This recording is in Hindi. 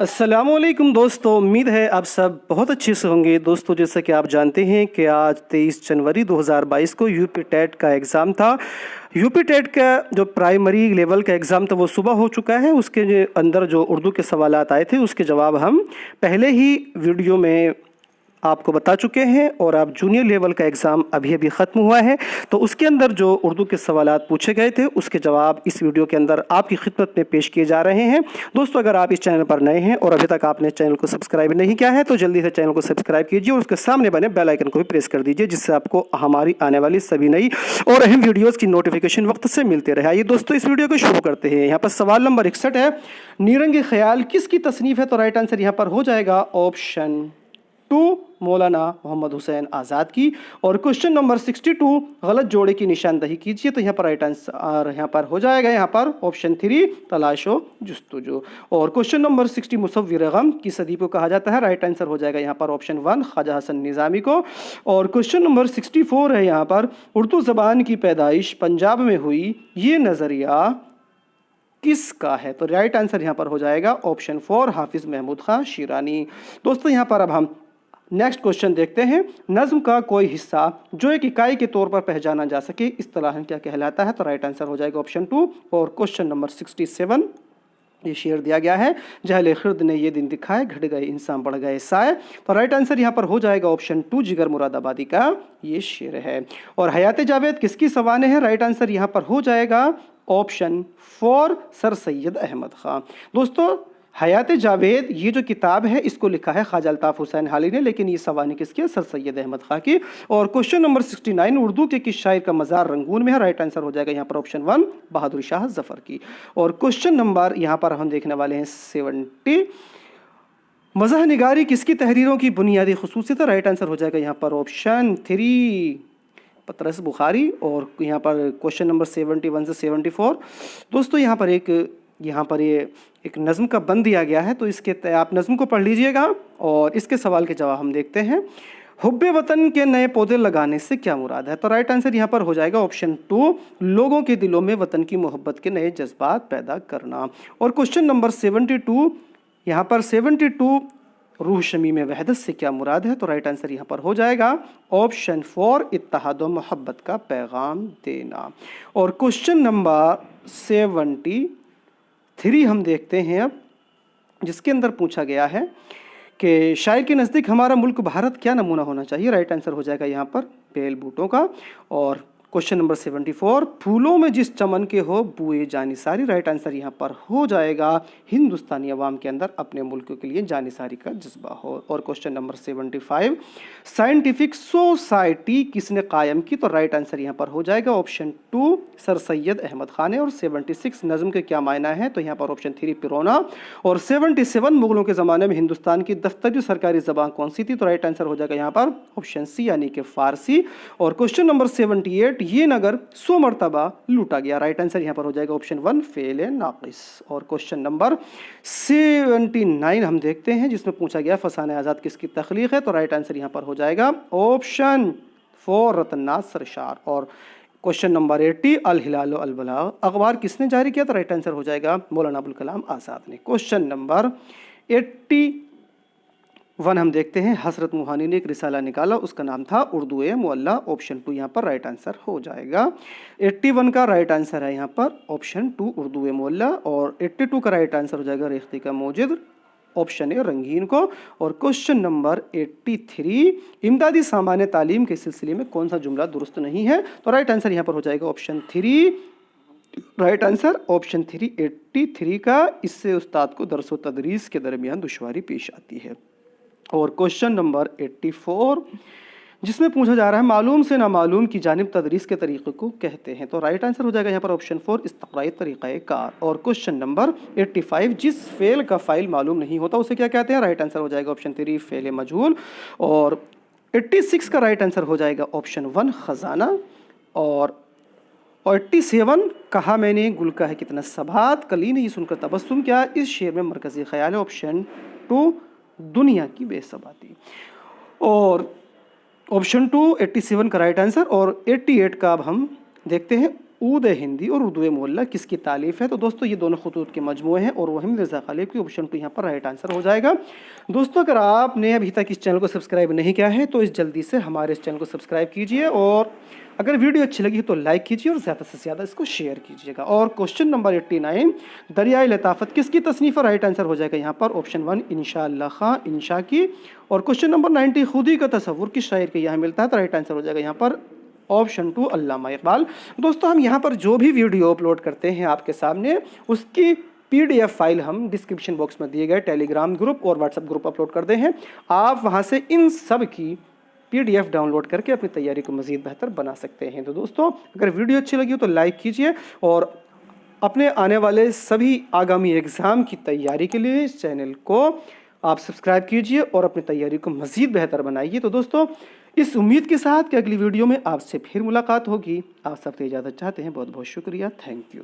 अस्सलामुअलैकुम दोस्तों, उम्मीद है आप सब बहुत अच्छे से होंगे। दोस्तों, जैसा कि आप जानते हैं कि आज 23 जनवरी 2022 को यूपी टेट का एग्ज़ाम था। यूपी टेट का जो प्राइमरी लेवल का एग्ज़ाम था वो सुबह हो चुका है। उसके अंदर जो उर्दू के सवालात आए थे उसके जवाब हम पहले ही वीडियो में आपको बता चुके हैं, और अब जूनियर लेवल का एग्ज़ाम अभी अभी ख़त्म हुआ है, तो उसके अंदर जो उर्दू के सवालात पूछे गए थे उसके जवाब इस वीडियो के अंदर आपकी खिदमत में पेश किए जा रहे हैं। दोस्तों, अगर आप इस चैनल पर नए हैं और अभी तक आपने चैनल को सब्सक्राइब नहीं किया है तो जल्दी से चैनल को सब्सक्राइब कीजिए और उसके सामने बने बेल आइकन को भी प्रेस कर दीजिए, जिससे आपको हमारी आने वाली सभी नई और अहम वीडियोज़ की नोटिफिकेशन वक्त से मिलते रहे। आइए दोस्तों, इस वीडियो को शुरू करते हैं। यहाँ पर सवाल नंबर 61 है, नीरंग ख्याल किसकी तसनीफ़ है? तो राइट आंसर यहाँ पर हो जाएगा ऑप्शन 2, मौलाना मोहम्मद हुसैन आज़ाद की। और क्वेश्चन नंबर 62, गलत जोड़े की निशानदही कीजिए। तो यहाँ पर राइट आंसर यहाँ पर हो जाएगा यहाँ पर ऑप्शन 3, तलाशो जुस्तुजू। और क्वेश्चन नंबर 60, मुसव्विर गम किस अदीब को कहा जाता है? राइट आंसर हो जाएगा यहाँ पर ऑप्शन 1, ख्वाजा हसन निज़ामी को। और क्वेश्चन नंबर 64 है यहाँ पर, उर्दू ज़बान की पैदाइश पंजाब में हुई, ये नज़रिया किसका है? तो राइट आंसर यहाँ पर हो जाएगा ऑप्शन 4, हाफिज़ महमूद खां शिरानी। दोस्तों, यहाँ पर अब हम नेक्स्ट क्वेश्चन देखते हैं। नज़्म का कोई हिस्सा जो एक इकाई के तौर पर पहचाना जा सके, इस्तिलाहन क्या कहलाता है? तो राइट आंसर हो जाएगा ऑप्शन 2। और क्वेश्चन नंबर 67, ये शेर दिया गया है, जहले खिर्द ने ये दिन दिखाए, घट गए इंसान बढ़ गए साए। तो राइट आंसर यहाँ पर हो जाएगा ऑप्शन 2, जिगर मुरादाबादी का ये शेर है। और हयात जावेद किसकी सवाने है? राइट आंसर यहाँ पर हो जाएगा ऑप्शन 4, सर सैयद अहमद खां। दोस्तों, हयात जावेद ये जो किताब है इसको लिखा है ख्वाजा अल्ताफ़ हुसैन हाली ने, लेकिन ये सवानी किसकी है? सर सैयद अहमद खां की। और क्वेश्चन नंबर 69, उर्दू के किस शायर का मज़ार रंगून में है? राइट आंसर हो जाएगा यहाँ पर ऑप्शन 1, बहादुर शाह जफ़र की। और क्वेश्चन नंबर यहाँ पर हम देखने वाले हैं 70, मज़ह निगारी किसकी तहरीरों की बुनियादी खसूसियत है? राइट आंसर हो जाएगा यहाँ पर ऑप्शन 3, पतरस बुखारी। और यहाँ पर क्वेश्चन नंबर 71 से 74, दोस्तों यहाँ पर ये एक नज़्म का बंद दिया गया है, तो इसके आप नज़्म को पढ़ लीजिएगा और इसके सवाल के जवाब हम देखते हैं। हुब्बे वतन के नए पौधे लगाने से क्या मुराद है? तो राइट आंसर यहाँ पर हो जाएगा ऑप्शन 2, लोगों के दिलों में वतन की मोहब्बत के नए जज्बात पैदा करना। और क्वेश्चन नंबर 72, यहाँ पर 72, रूह शमी में वहदत से क्या मुराद है? तो राइट आंसर यहाँ पर हो जाएगा ऑप्शन 4, इत्तेहाद व मोहब्बत का पैगाम देना। और क्वेश्चन नंबर 73 हम देखते हैं अब, जिसके अंदर पूछा गया है कि शायर के नज़दीक हमारा मुल्क भारत क्या नमूना होना चाहिए? राइट आंसर हो जाएगा यहाँ पर बेल बूटों का। और क्वेश्चन नंबर 74, फूलों में जिस चमन के हो बुए जानिसारी। राइट आंसर यहाँ पर हो जाएगा हिंदुस्तानी अवाम के अंदर अपने मुल्क के लिए जानिसारी का जज्बा हो। और क्वेश्चन नंबर 75, साइंटिफिक सोसाइटी किसने कायम की? तो राइट आंसर यहाँ पर हो जाएगा ऑप्शन 2, सर सैयद अहमद खान ने। और 76, नज़्म के क्या मायना है? तो यहाँ पर ऑप्शन 3, पिरोना। और 77, मुगलों के ज़माने में हिंदुस्तान की दफ्तरी सरकारी ज़बान कौन सी थी? तो राइट आंसर हो जाएगा यहाँ पर ऑप्शन सी, यानी कि फ़ारसी। और क्वेश्चन नंबर 78, ये नगर 100 मरतबा लूटा गया। राइट आंसर यहाँ पर हो जाएगा ऑप्शन 1, फेल नाकिस। और क्वेश्चन नंबर 79 हम देखते हैं, जिसमें पूछा गया फसाने आज़ाद किसकी तख्लीक है? तो राइट आंसर यहाँ पर हो जाएगा ऑप्शन 4, रतन नासर शार। और क्वेश्चन नंबर 80, अल हिलाल अल बलाग अखबार किसने जारी किया? तो राइट आंसर हो जाएगा मौलाना अबुल कलाम आज़ाद ने। क्वेश्चन नंबर 81 हम देखते हैं, हसरत मुहानी ने एक रिसाला निकाला, उसका नाम था उर्दू ए मुअल्ला। ऑप्शन 2 यहाँ पर राइट आंसर हो जाएगा। 81 का राइट आंसर है यहाँ पर ऑप्शन 2, उर्दू ए मुअल्ला। और 82 का राइट आंसर हो जाएगा रेख्ती का मौजिद, ऑप्शन ए, रंगीन को। और क्वेश्चन नंबर 83, इमदादी सामान्य तालीम के सिलसिले में कौन सा जुमला दुरुस्त नहीं है? तो राइट आंसर यहाँ पर हो जाएगा ऑप्शन 3, राइट आंसर ऑप्शन 3, 83 का। इससे उस्ताद को दरस व तदरीस के दरमियान दुश्वारी पेश आती है। और क्वेश्चन नंबर 84, जिसमें पूछा जा रहा है मालूम से नामालूम की जानिब तदरीस के तरीक़े को कहते हैं? तो राइट आंसर हो जाएगा यहाँ पर ऑप्शन 4, इस्तक़राई तरीक़े कार। और क्वेश्चन नंबर 85, जिस फेल का फ़ाइल मालूम नहीं होता उसे क्या कहते हैं? राइट आंसर हो जाएगा ऑप्शन 3, फेल मजहूल। और 86 का राइट आंसर हो जाएगा ऑप्शन 1, ख़जाना। और 87, कहा मैंने गुल का है कितना सबात, कली ने ये सुनकर तबस्सुम किया, इस शेर में मरकज़ी ख्याल है? ऑप्शन 2, दुनिया की बेसबाती। और ऑप्शन 2, 87 का राइट आंसर। और 88 का अब हम देखते हैं, ऊद हिंदी और उर्दू मोहल्ला किसकी तालीफ है? तो दोस्तों ये दोनों खतूत के मजमूए हैं और वहीद रज़ा खालिद की ऑप्शन 2 यहाँ पर राइट आंसर हो जाएगा। दोस्तों अगर आपने अभी तक इस चैनल को सब्सक्राइब नहीं किया है तो इस जल्दी से हमारे इस चैनल को सब्सक्राइब कीजिए और अगर वीडियो अच्छी लगी तो लाइक कीजिए और ज़्यादा से ज़्यादा इसको शेयर कीजिएगा। और क्वेश्चन नंबर 89, दरियाए लताफ़त किसकी तसनीफ़ है? राइट आंसर हो जाएगा यहाँ पर ऑप्शन 1 इंशाअल्लाह खां इंशा की। और क्वेश्चन नंबर 90, खुदी का तसव्वुर किस शायर के यहाँ मिलता है? तो राइट आंसर हो जाएगा यहाँ पर ऑप्शन 2 अल्लामा इकबाल। दोस्तों हम यहाँ पर जो भी वीडियो अपलोड करते हैं आपके सामने उसकी PDF फाइल हम डिस्क्रिप्शन बॉक्स में दिए गए टेलीग्राम ग्रुप और व्हाट्सएप ग्रुप अपलोड करते हैं। आप वहाँ से इन सब की PDF डाउनलोड करके अपनी तैयारी को मज़ीद बेहतर बना सकते हैं। तो दोस्तों अगर वीडियो अच्छी लगी हो तो लाइक कीजिए और अपने आने वाले सभी आगामी एग्ज़ाम की तैयारी के लिए इस चैनल को आप सब्सक्राइब कीजिए और अपनी तैयारी को मज़ीद बेहतर बनाइए। तो दोस्तों इस उम्मीद के साथ कि अगली वीडियो में आपसे फिर मुलाकात होगी, आप सबसे इजाज़त चाहते हैं। बहुत बहुत शुक्रिया, थैंक यू।